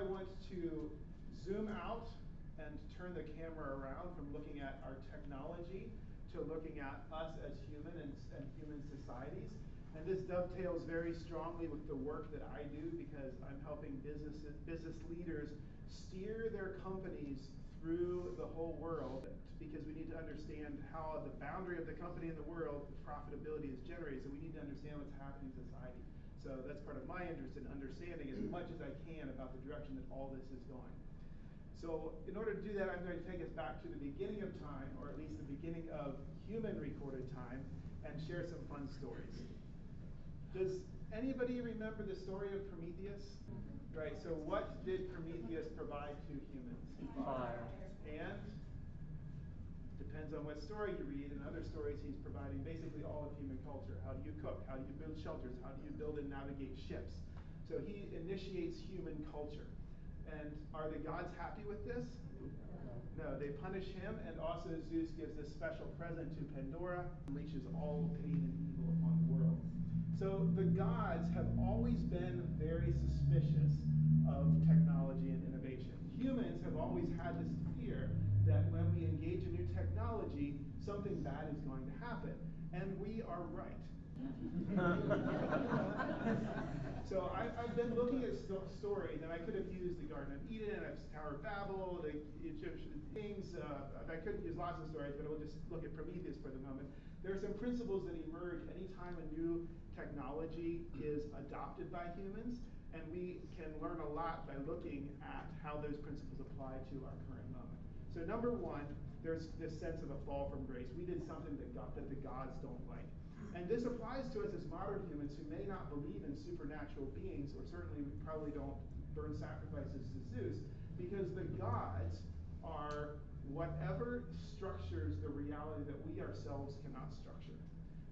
I want to zoom out and turn the camera around from looking at our technology to looking at us as humans and human societies. And this dovetails very strongly with the work that I do, because I'm helping business leaders steer their companies through the whole world, because we need to understand how the boundary of the company in the world, the profitability is generated. So we need to understand what's happening in society. So that's part of my interest in understanding as much as I can about the direction that all this is going. So in order to do that, I'm going to take us back to the beginning of time, or at least the beginning of human recorded time, and share some fun stories. Does anybody remember the story of Prometheus? Right, so what did Prometheus provide to humans? Fire. And depends on what story you read. In other stories, he's providing basically all of human culture. How do you cook? How do you build shelters? How do you build and navigate ships? So he initiates human culture. And are the gods happy with this? No, they punish him, and also Zeus gives this special present to Pandora, unleashes all pain and evil upon the world. So the gods have always been very suspicious of technology and innovation. Humans have always had this fear that when we engage in new technology, something bad is going to happen. And we are right. So I've been looking at stories, and I could have used the Garden of Eden, Tower of Babel, the Egyptian things. I could use lots of stories, but we'll just look at Prometheus for the moment. There are some principles that emerge anytime a new technology is adopted by humans, and we can learn a lot by looking at how those principles apply to our current moment. So number one, there's this sense of a fall from grace. We did something that the gods don't like. And this applies to us as modern humans who may not believe in supernatural beings, or certainly we probably don't burn sacrifices to Zeus, because the gods are whatever structures the reality that we ourselves cannot structure.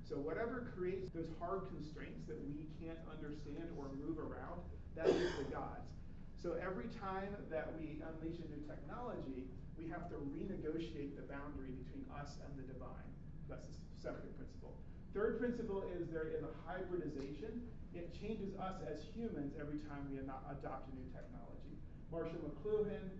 So whatever creates those hard constraints that we can't understand or move around, that is the gods. So every time that we unleash a new technology, we have to renegotiate the boundary between us and the divine. That's the second principle. Third principle is there is a hybridization. It changes us as humans every time we adopt a new technology. Marshall McLuhan,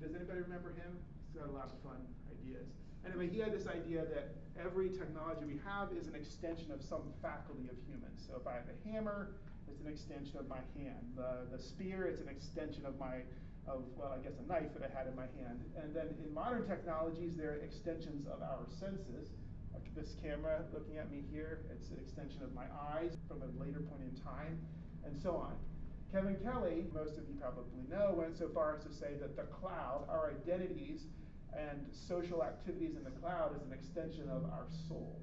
does anybody remember him? He's got a lot of fun ideas. Anyway, he had this idea that every technology we have is an extension of some faculty of humans. So if I have a hammer, it's an extension of my hand. The spear, it's an extension of a knife that I had in my hand. And then in modern technologies, they're extensions of our senses. Like this camera looking at me here, it's an extension of my eyes from a later point in time, and so on. Kevin Kelly, most of you probably know, went so far as to say that the cloud, our identities and social activities in the cloud, is an extension of our soul.